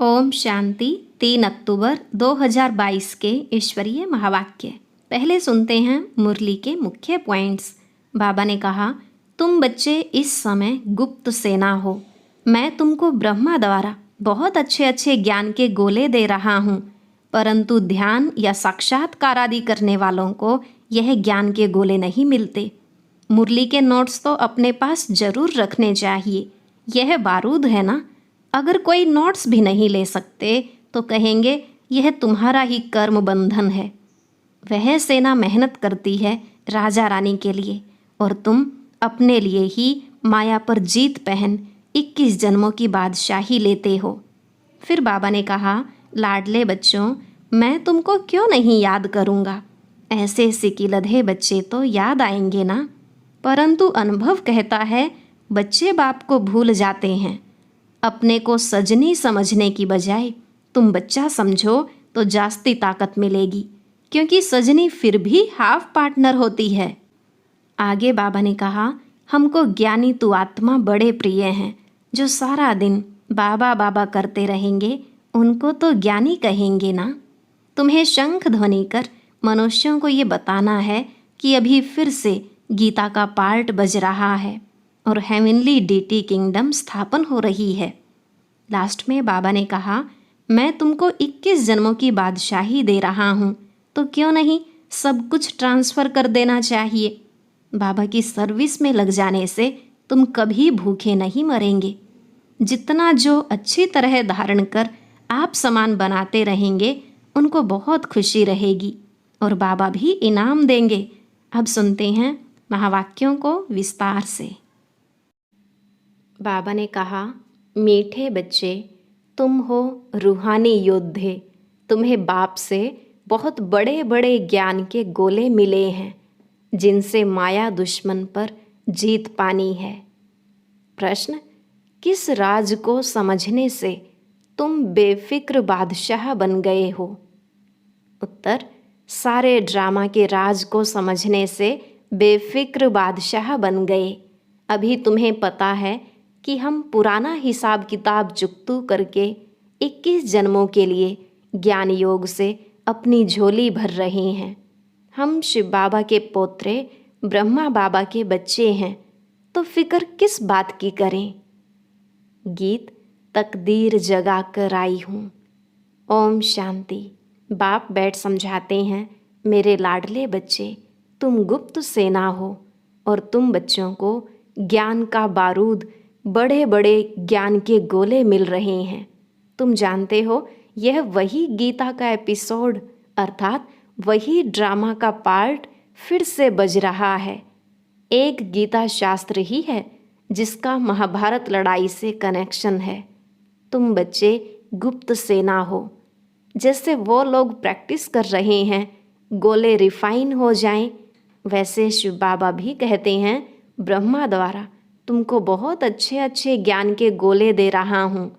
ओम शांति। 3 अक्टूबर 2022 के ईश्वरीय महावाक्य। पहले सुनते हैं मुरली के मुख्य पॉइंट्स। बाबा ने कहा, तुम बच्चे इस समय गुप्त सेना हो। मैं तुमको ब्रह्मा द्वारा बहुत अच्छे अच्छे ज्ञान के गोले दे रहा हूँ, परंतु ध्यान या साक्षात्कार आदि करने वालों को यह ज्ञान के गोले नहीं मिलते। मुरली के नोट्स तो अपने पास जरूर रखने चाहिए। यह बारूद है ना। अगर कोई नोट्स भी नहीं ले सकते तो कहेंगे यह तुम्हारा ही कर्म बंधन है। वह सेना मेहनत करती है राजा रानी के लिए, और तुम अपने लिए ही माया पर जीत पहन 21 जन्मों की बादशाही लेते हो। फिर बाबा ने कहा, लाडले बच्चों, मैं तुमको क्यों नहीं याद करूँगा। ऐसे सिकिलधे बच्चे तो याद आएंगे ना, परंतु अनुभव कहता है बच्चे बाप को भूल जाते हैं। अपने को सजनी समझने की बजाय तुम बच्चा समझो तो जास्ती ताकत मिलेगी, क्योंकि सजनी फिर भी हाफ पार्टनर होती है। आगे बाबा ने कहा, हमको ज्ञानी तु आत्मा बड़े प्रिय हैं। जो सारा दिन बाबा बाबा करते रहेंगे उनको तो ज्ञानी कहेंगे ना। तुम्हें शंख ध्वनि कर मनुष्यों को ये बताना है कि अभी फिर से गीता का पार्ट बज रहा है और हेवनली डीटी किंगडम स्थापन हो रही है। लास्ट में बाबा ने कहा, मैं तुमको 21 जन्मों की बादशाही दे रहा हूँ, तो क्यों नहीं सब कुछ ट्रांसफ़र कर देना चाहिए। बाबा की सर्विस में लग जाने से तुम कभी भूखे नहीं मरेंगे। जितना जो अच्छी तरह धारण कर आप समान बनाते रहेंगे उनको बहुत खुशी रहेगी और बाबा भी इनाम देंगे। अब सुनते हैं महावाक्यों को विस्तार से। बाबा ने कहा, मीठे बच्चे, तुम हो रूहानी योद्धे। तुम्हें बाप से बहुत बड़े बड़े ज्ञान के गोले मिले हैं, जिनसे माया दुश्मन पर जीत पानी है। प्रश्न, किस राज को समझने से तुम बेफिक्र बादशाह बन गए हो। उत्तर, सारे ड्रामा के राज को समझने से बेफिक्र बादशाह बन गए। अभी तुम्हें पता है कि हम पुराना हिसाब किताब चुकतू करके 21 जन्मों के लिए ज्ञान योग से अपनी झोली भर रहे हैं। हम शिव बाबा के पोत्रे ब्रह्मा बाबा के बच्चे हैं, तो फिक्र किस बात की करें। गीत, तकदीर जगा कर आई हूँ। ओम शांति। बाप बैठ समझाते हैं, मेरे लाडले बच्चे, तुम गुप्त सेना हो और तुम बच्चों को ज्ञान का बारूद, बड़े बड़े ज्ञान के गोले मिल रहे हैं। तुम जानते हो यह वही गीता का एपिसोड अर्थात वही ड्रामा का पार्ट फिर से बज रहा है। एक गीता शास्त्र ही है जिसका महाभारत लड़ाई से कनेक्शन है। तुम बच्चे गुप्त सेना हो। जैसे वो लोग प्रैक्टिस कर रहे हैं गोले रिफाइन हो जाएं, वैसे शिव बाबा भी कहते हैं ब्रह्मा द्वारा तुमको बहुत अच्छे अच्छे ज्ञान के गोले दे रहा हूँ,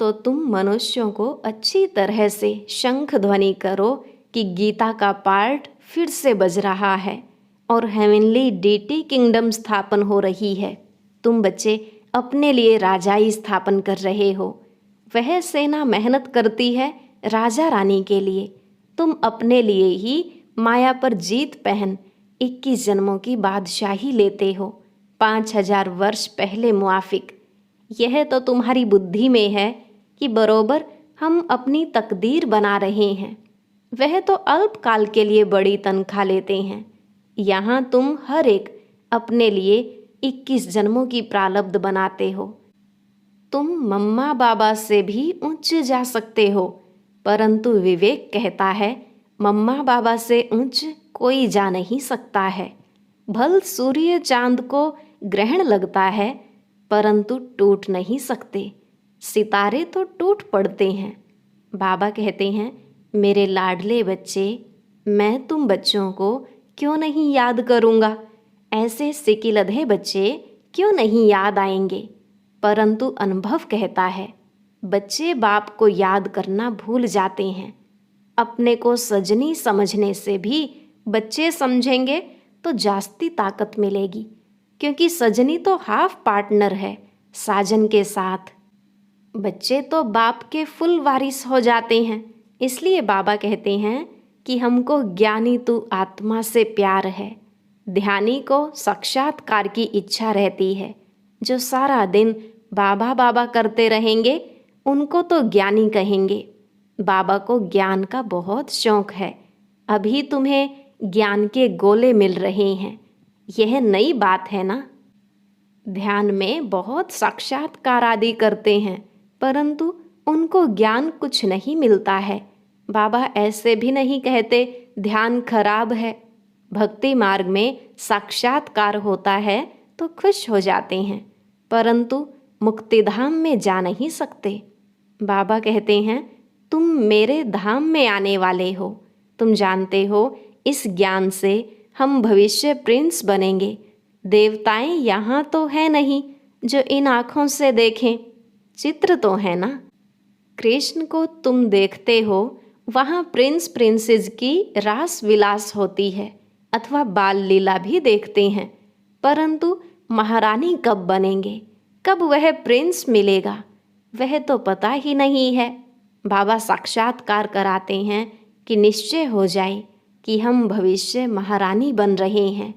तो तुम मनुष्यों को अच्छी तरह से शंख ध्वनि करो कि गीता का पार्ट फिर से बज रहा है और हेवनली डीटी किंगडम स्थापन हो रही है। तुम बच्चे अपने लिए राजाई स्थापन कर रहे हो। वह सेना मेहनत करती है राजा रानी के लिए। तुम अपने लिए ही माया पर जीत पहन 21 जन्मों की बादशाही लेते हो, 5000 वर्ष पहले मुआफिक। यह तो तुम्हारी बुद्धि में है कि बरोबर हम अपनी तकदीर बना रहे हैं। वह तो अल्पकाल के लिए बड़ी तनख्वाह लेते हैं। यहाँ तुम हर एक अपने लिए 21 जन्मों की प्रारब्ध बनाते हो। तुम मम्मा बाबा से भी ऊंच जा सकते हो, परंतु विवेक कहता है मम्मा बाबा से ऊंच कोई जा नहीं सकता है। भल सूर्य चांद को ग्रहण लगता है, परंतु टूट नहीं सकते। सितारे तो टूट पड़ते हैं। बाबा कहते हैं, मेरे लाडले बच्चे, मैं तुम बच्चों को क्यों नहीं याद करूँगा। ऐसे सिकिलधे बच्चे क्यों नहीं याद आएंगे। परंतु अनुभव कहता है बच्चे बाप को याद करना भूल जाते हैं। अपने को सजनी समझने से भी बच्चे समझेंगे तो जास्ती ताकत मिलेगी, क्योंकि सजनी तो हाफ पार्टनर है साजन के साथ। बच्चे तो बाप के फुल वारिस हो जाते हैं। इसलिए बाबा कहते हैं कि हमको ज्ञानी तू आत्मा से प्यार है। ध्यानी को साक्षात्कार की इच्छा रहती है। जो सारा दिन बाबा बाबा करते रहेंगे उनको तो ज्ञानी कहेंगे। बाबा को ज्ञान का बहुत शौक है। अभी तुम्हें ज्ञान के गोले मिल रहे हैं, यह नई बात है ना। ध्यान में बहुत साक्षात्कार आदि करते हैं, परंतु उनको ज्ञान कुछ नहीं मिलता है। बाबा ऐसे भी नहीं कहते ध्यान खराब है। भक्ति मार्ग में साक्षात्कार होता है तो खुश हो जाते हैं, परंतु मुक्तिधाम में जा नहीं सकते। बाबा कहते हैं तुम मेरे धाम में आने वाले हो। तुम जानते हो इस ज्ञान से हम भविष्य प्रिंस बनेंगे। देवताएं यहाँ तो है नहीं जो इन आँखों से देखें, चित्र तो है ना। कृष्ण को तुम देखते हो, वहाँ प्रिंस प्रिंसेस की रास विलास होती है अथवा बाल लीला भी देखते हैं, परंतु महारानी कब बनेंगे, कब वह प्रिंस मिलेगा, वह तो पता ही नहीं है। बाबा साक्षात्कार कराते हैं कि निश्चय हो जाए कि हम भविष्य महारानी बन रहे हैं।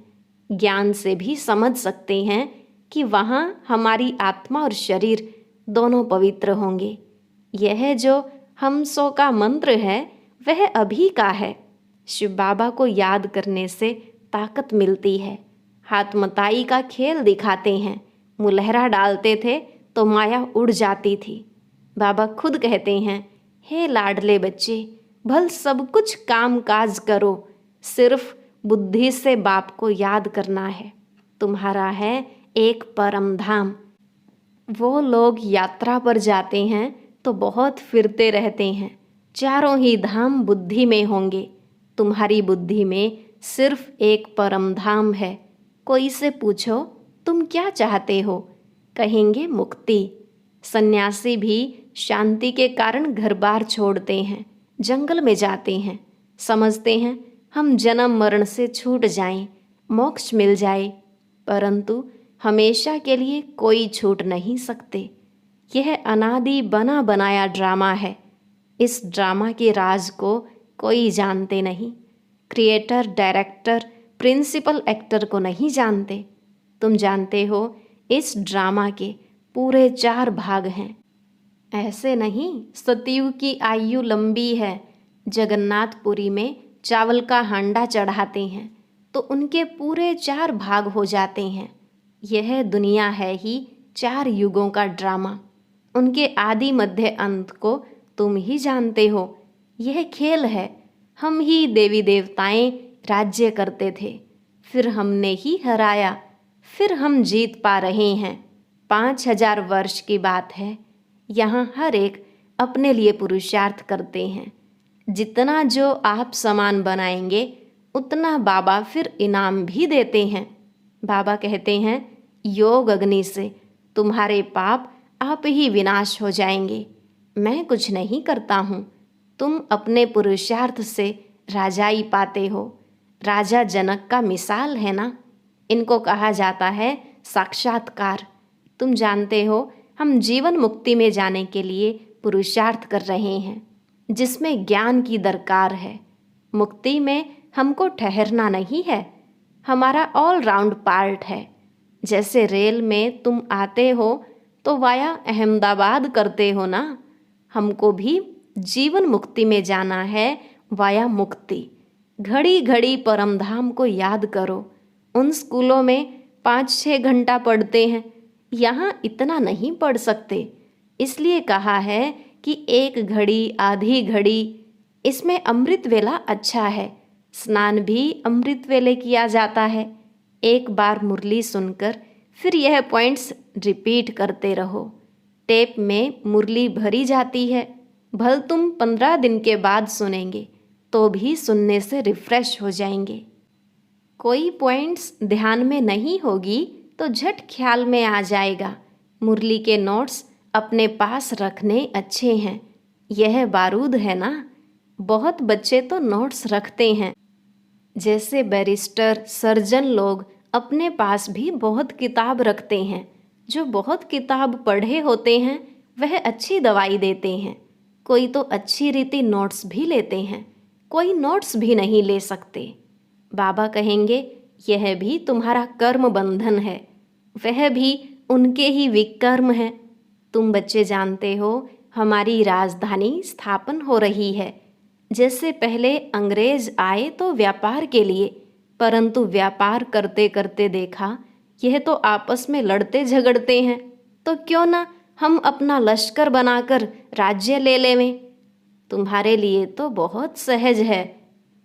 ज्ञान से भी समझ सकते हैं कि वहाँ हमारी आत्मा और शरीर दोनों पवित्र होंगे। यह जो हम सो का मंत्र है वह अभी का है। शिव बाबा को याद करने से ताकत मिलती है। हाथ मताई का खेल दिखाते हैं, मुलहरा डालते थे तो माया उड़ जाती थी। बाबा खुद कहते हैं, हे लाडले बच्चे, भल सब कुछ काम काज करो, सिर्फ बुद्धि से बाप को याद करना है। तुम्हारा है एक परम धाम। वो लोग यात्रा पर जाते हैं तो बहुत फिरते रहते हैं। चारों ही धाम बुद्धि में होंगे। तुम्हारी बुद्धि में सिर्फ एक परम धाम है। कोई से पूछो तुम क्या चाहते हो, कहेंगे मुक्ति। सन्यासी भी शांति के कारण घर बार छोड़ते हैं, जंगल में जाते हैं, समझते हैं हम जन्म मरण से छूट जाएं, मोक्ष मिल जाए, परंतु हमेशा के लिए कोई छूट नहीं सकते। यह अनादि बना बनाया ड्रामा है। इस ड्रामा के राज को कोई जानते नहीं। क्रिएटर, डायरेक्टर, प्रिंसिपल एक्टर को नहीं जानते। तुम जानते हो इस ड्रामा के पूरे 4 भाग हैं। ऐसे नहीं सतयुग की आयु लंबी है। जगन्नाथपुरी में चावल का हांडा चढ़ाते हैं तो उनके पूरे 4 भाग हो जाते हैं। यह दुनिया है ही 4 युगों का ड्रामा। उनके आदि मध्य अंत को तुम ही जानते हो। यह खेल है। हम ही देवी देवताएं राज्य करते थे, फिर हमने ही हराया, फिर हम जीत पा रहे हैं। 5000 वर्ष की बात है। यहाँ हर एक अपने लिए पुरुषार्थ करते हैं। जितना जो आप समान बनाएंगे उतना बाबा फिर इनाम भी देते हैं। बाबा कहते हैं योग अग्नि से तुम्हारे पाप आप ही विनाश हो जाएंगे। मैं कुछ नहीं करता हूँ। तुम अपने पुरुषार्थ से राजाई पाते हो। राजा जनक का मिसाल है ना। इनको कहा जाता है साक्षात्कार। तुम जानते हो हम जीवन मुक्ति में जाने के लिए पुरुषार्थ कर रहे हैं, जिसमें ज्ञान की दरकार है। मुक्ति में हमको ठहरना नहीं है, हमारा ऑल राउंड पार्ट है। जैसे रेल में तुम आते हो तो वाया अहमदाबाद करते हो ना, हमको भी जीवन मुक्ति में जाना है वाया मुक्ति। घड़ी घड़ी परमधाम को याद करो। उन स्कूलों में 5-6 घंटा पढ़ते हैं, यहाँ इतना नहीं पढ़ सकते। इसलिए कहा है कि 1 घड़ी आधी घड़ी, इसमें अमृत वेला अच्छा है। स्नान भी अमृत वेले किया जाता है। एक बार मुरली सुनकर फिर यह पॉइंट्स रिपीट करते रहो। टेप में मुरली भरी जाती है। भल तुम 15 दिन के बाद सुनेंगे तो भी सुनने से रिफ्रेश हो जाएंगे। कोई पॉइंट्स ध्यान में नहीं होगी तो झट ख्याल में आ जाएगा। मुरली के नोट्स अपने पास रखने अच्छे हैं। यह बारूद है ना। बहुत बच्चे तो नोट्स रखते हैं। जैसे बैरिस्टर, सर्जन लोग अपने पास भी बहुत किताब रखते हैं। जो बहुत किताब पढ़े होते हैं वह अच्छी दवाई देते हैं। कोई तो अच्छी रीति नोट्स भी लेते हैं, कोई नोट्स भी नहीं ले सकते। बाबा कहेंगे यह भी तुम्हारा कर्म बंधन है, वह भी उनके ही विकर्म है। तुम बच्चे जानते हो हमारी राजधानी स्थापन हो रही है। जैसे पहले अंग्रेज आए तो व्यापार के लिए, परंतु व्यापार करते करते देखा यह तो आपस में लड़ते झगड़ते हैं, तो क्यों ना हम अपना लश्कर बनाकर राज्य ले लेवें। तुम्हारे लिए तो बहुत सहज है,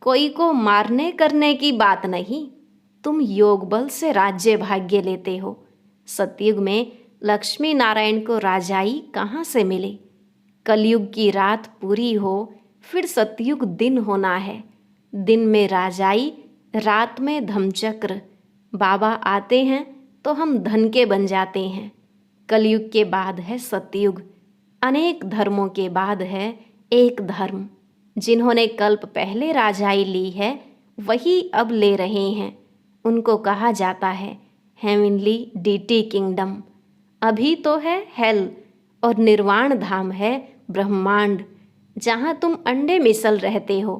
कोई को मारने करने की बात नहीं। तुम योग बल से राज्य भाग्य लेते हो। सतयुग में लक्ष्मी नारायण को राजाई कहाँ से मिले। कलयुग की रात पूरी हो, फिर सतयुग दिन होना है। दिन में राजाई, रात में धमचक्र। बाबा आते हैं तो हम धन के बन जाते हैं। कलयुग के बाद है सतयुग। अनेक धर्मों के बाद है एक धर्म। जिन्होंने कल्प पहले राजाई ली है वही अब ले रहे हैं। उनको कहा जाता है हेवनली डीटी किंगडम। अभी तो है हेल और निर्वाण धाम है ब्रह्मांड, जहाँ तुम अंडे मिसल रहते हो।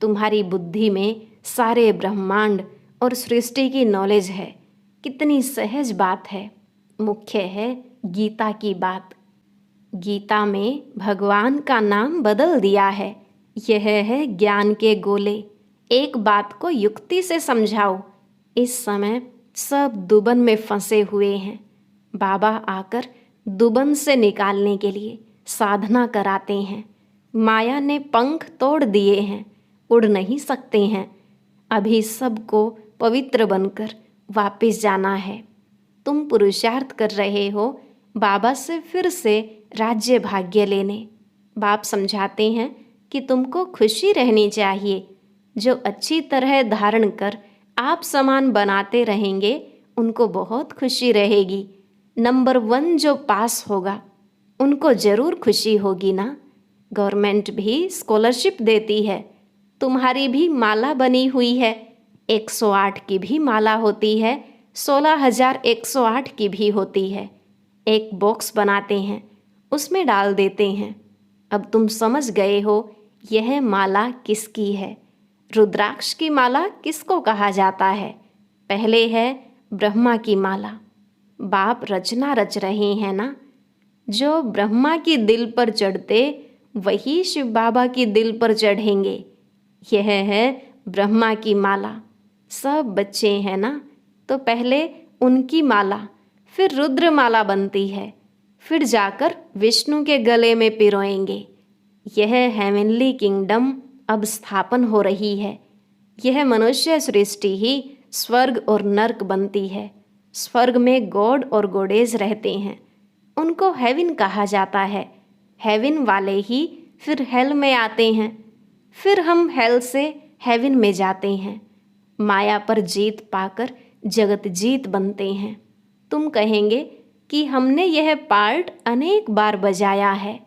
तुम्हारी बुद्धि में सारे ब्रह्मांड और सृष्टि की नॉलेज है। कितनी सहज बात है। मुख्य है गीता की बात। गीता में भगवान का नाम बदल दिया है। यह है ज्ञान के गोले। एक बात को युक्ति से समझाओ। इस समय सब दुबन में फंसे हुए हैं। बाबा आकर दुबन से निकालने के लिए साधना कराते हैं। माया ने पंख तोड़ दिए हैं, उड़ नहीं सकते हैं। अभी सबको पवित्र बनकर वापस जाना है। तुम पुरुषार्थ कर रहे हो बाबा से फिर से राज्य भाग्य लेने। बाप समझाते हैं कि तुमको खुशी रहनी चाहिए। जो अच्छी तरह धारण कर आप समान बनाते रहेंगे उनको बहुत खुशी रहेगी। नंबर 1 जो पास होगा उनको ज़रूर खुशी होगी ना। गवर्नमेंट भी स्कॉलरशिप देती है। तुम्हारी भी माला बनी हुई है। 108 की भी माला होती है, 16,108 की भी होती है। एक बॉक्स बनाते हैं, उसमें डाल देते हैं। अब तुम समझ गए हो यह माला किसकी है। रुद्राक्ष की माला किसको कहा जाता है। पहले है ब्रह्मा की माला। बाप रचना रच रहे हैं ना। जो ब्रह्मा की दिल पर चढ़ते वही शिव बाबा की दिल पर चढ़ेंगे। यह है ब्रह्मा की माला। सब बच्चे हैं ना, तो पहले उनकी माला, फिर रुद्र माला बनती है, फिर जाकर विष्णु के गले में पिरोएंगे। यह हेवनली किंगडम अब स्थापन हो रही है। यह मनुष्य सृष्टि ही स्वर्ग और नर्क बनती है। स्वर्ग में गॉड और गॉडेज रहते हैं, उनको हेवन कहा जाता है। हेवन वाले ही फिर हेल में आते हैं, फिर हम हेल से हेवन में जाते हैं। माया पर जीत पाकर जगत जीत बनते हैं। तुम कहेंगे कि हमने यह पार्ट अनेक बार बजाया है।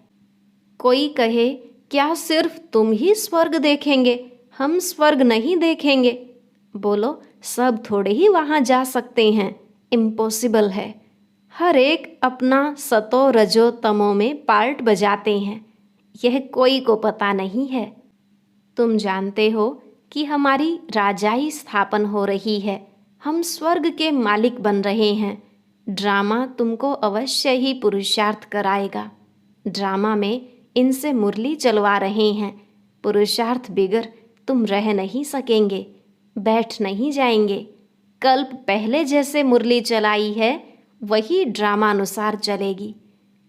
कोई कहे क्या सिर्फ तुम ही स्वर्ग देखेंगे, हम स्वर्ग नहीं देखेंगे। बोलो सब थोड़े ही वहाँ जा सकते हैं, इम्पॉसिबल है। हर एक अपना सतो रजो तमो में पार्ट बजाते हैं, यह कोई को पता नहीं है। तुम जानते हो कि हमारी राजाई स्थापन हो रही है। हम स्वर्ग के मालिक बन रहे हैं। ड्रामा तुमको अवश्य ही पुरुषार्थ कराएगा। ड्रामा में इनसे मुरली चलवा रहे हैं। पुरुषार्थ बिगर तुम रह नहीं सकेंगे, बैठ नहीं जाएंगे। कल्प पहले जैसे मुरली चलाई है वही ड्रामानुसार चलेगी।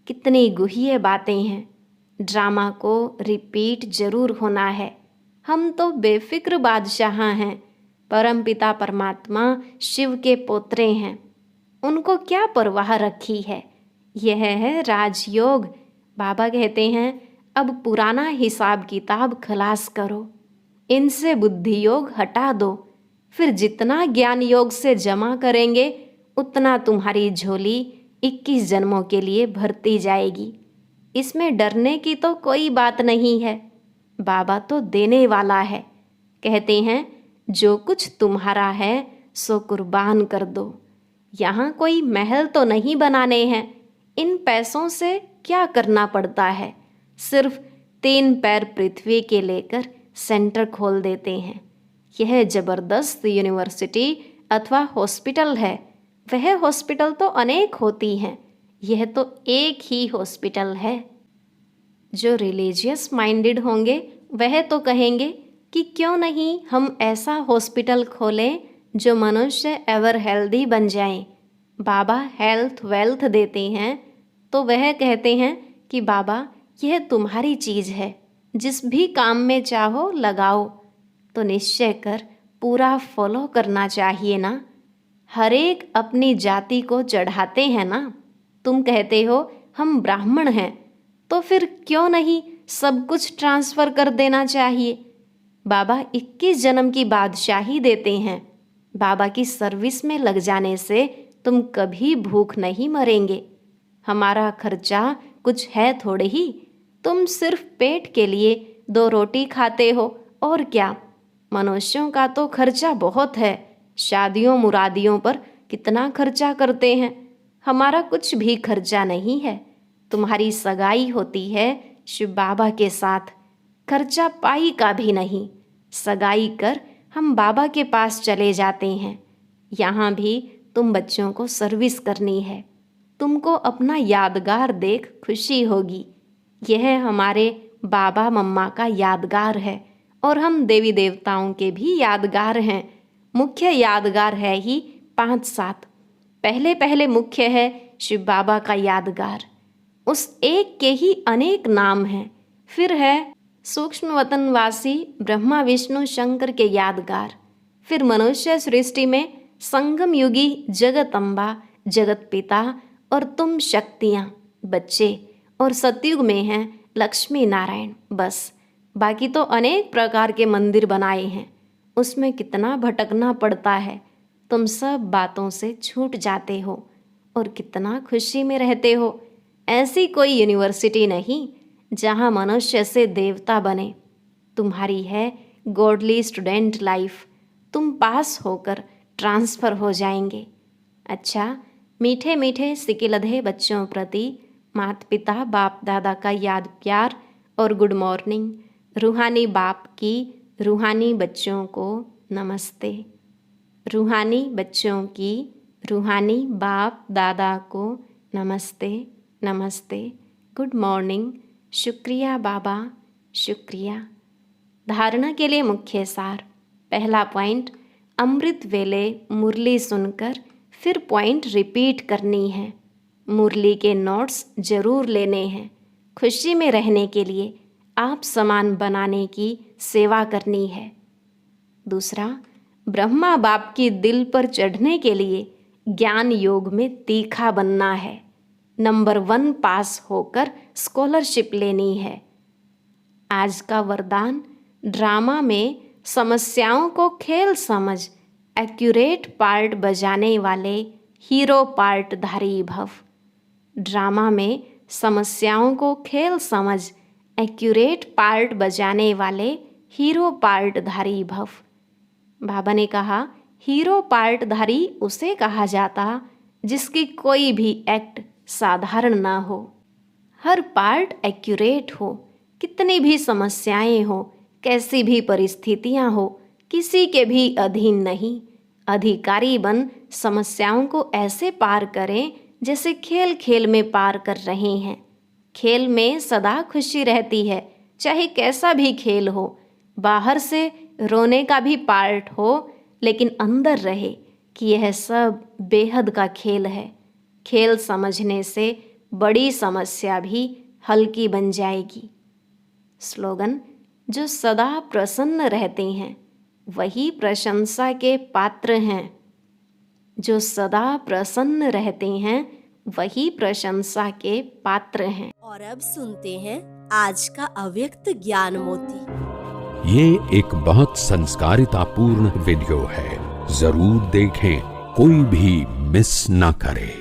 कितनी गुह्य बातें हैं। ड्रामा को रिपीट जरूर होना है। हम तो बेफिक्र बादशाह हैं। परमपिता परमात्मा शिव के पोत्रे हैं, उनको क्या परवाह रखी है। यह है राजयोग। बाबा कहते हैं अब पुराना हिसाब किताब खलास करो, इनसे बुद्धि योग हटा दो। फिर जितना ज्ञान योग से जमा करेंगे उतना तुम्हारी झोली 21 जन्मों के लिए भरती जाएगी। इसमें डरने की तो कोई बात नहीं है। बाबा तो देने वाला है। कहते हैं जो कुछ तुम्हारा है सो कुर्बान कर दो। यहाँ कोई महल तो नहीं बनाने हैं। इन पैसों से क्या करना पड़ता है, सिर्फ 3 पैर पृथ्वी के लेकर सेंटर खोल देते हैं। यह ज़बरदस्त यूनिवर्सिटी अथवा हॉस्पिटल है। वह हॉस्पिटल तो अनेक होती हैं, यह तो एक ही हॉस्पिटल है। जो रिलीजियस माइंडेड होंगे वह तो कहेंगे कि क्यों नहीं हम ऐसा हॉस्पिटल खोलें जो मनुष्य एवर हेल्दी बन जाएं। बाबा हेल्थ वेल्थ देते हैं, तो वह कहते हैं कि बाबा यह तुम्हारी चीज़ है, जिस भी काम में चाहो लगाओ। तो निश्चय कर पूरा फॉलो करना चाहिए ना। हर एक अपनी जाति को चढ़ाते हैं ना। तुम कहते हो हम ब्राह्मण हैं, तो फिर क्यों नहीं सब कुछ ट्रांसफ़र कर देना चाहिए। बाबा 21 जन्म की बादशाही देते हैं। बाबा की सर्विस में लग जाने से तुम कभी भूख नहीं मरेंगे। हमारा खर्चा कुछ है थोड़े ही, तुम सिर्फ पेट के लिए 2 रोटी खाते हो और क्या। मनुष्यों का तो खर्चा बहुत है, शादियों मुरादियों पर कितना खर्चा करते हैं। हमारा कुछ भी खर्चा नहीं है। तुम्हारी सगाई होती है शिव बाबा के साथ, खर्चा पाई का भी नहीं। सगाई कर हम बाबा के पास चले जाते हैं। यहाँ भी तुम बच्चों को सर्विस करनी है। तुमको अपना यादगार देख खुशी होगी। यह हमारे बाबा मम्मा का यादगार है और हम देवी देवताओं के भी यादगार हैं। मुख्य यादगार है ही 5-7। पहले मुख्य है शिव बाबा का यादगार। उस एक के ही अनेक नाम हैं। फिर है सूक्ष्म वतनवासी ब्रह्मा विष्णु शंकर के यादगार। फिर मनुष्य सृष्टि में संगम युगी जगत अम्बा जगत पिता और तुम शक्तियाँ बच्चे, और सतयुग में हैं लक्ष्मी नारायण। बस बाकी तो अनेक प्रकार के मंदिर बनाए हैं, उसमें कितना भटकना पड़ता है। तुम सब बातों से छूट जाते हो और कितना खुशी में रहते हो। ऐसी कोई यूनिवर्सिटी नहीं जहाँ मनुष्य से देवता बने। तुम्हारी है गॉडली स्टूडेंट लाइफ। तुम पास होकर ट्रांसफ़र हो जाएंगे। अच्छा, मीठे मीठे सिकिलधे बच्चों प्रति माता पिता बाप दादा का याद प्यार और गुड मॉर्निंग। रूहानी बाप की रूहानी बच्चों को नमस्ते। रूहानी बच्चों की रूहानी बाप दादा को नमस्ते नमस्ते, गुड मॉर्निंग, शुक्रिया बाबा, शुक्रिया। धारणा के लिए मुख्य सार। पहला पॉइंट, अमृत वेले मुरली सुनकर फिर पॉइंट रिपीट करनी है। मुरली के नोट्स जरूर लेने हैं। खुशी में रहने के लिए आप समान बनाने की सेवा करनी है। दूसरा, ब्रह्मा बाप की दिल पर चढ़ने के लिए ज्ञान योग में तीखा बनना है। नंबर 1 पास होकर स्कॉलरशिप लेनी है। आज का वरदान, ड्रामा में समस्याओं को खेल समझ एक्यूरेट पार्ट बजाने वाले हीरो पार्टधारी भव। ड्रामा में समस्याओं को खेल समझ एक्यूरेट पार्ट बजाने वाले हीरो पार्टधारी भव। बाबा ने कहा, हीरो पार्टधारी उसे कहा जाता जिसकी कोई भी एक्ट साधारण ना हो, हर पार्ट एक्यूरेट हो। कितनी भी समस्याएं हो, कैसी भी परिस्थितियां हो, किसी के भी अधीन नहीं। अधिकारी बन समस्याओं को ऐसे पार करें जैसे खेल खेल में पार कर रहे हैं। खेल में सदा खुशी रहती है, चाहे कैसा भी खेल हो। बाहर से रोने का भी पार्ट हो, लेकिन अंदर रहे कि यह सब बेहद का खेल है। खेल समझने से बड़ी समस्या भी हल्की बन जाएगी। स्लोगन, जो सदा प्रसन्न रहते हैं वही प्रशंसा के पात्र हैं। जो सदा प्रसन्न रहते हैं वही प्रशंसा के पात्र हैं। और अब सुनते हैं आज का अव्यक्त ज्ञान मोती। ये एक बहुत संस्कारितापूर्ण वीडियो है, जरूर देखें, कोई भी मिस ना करे।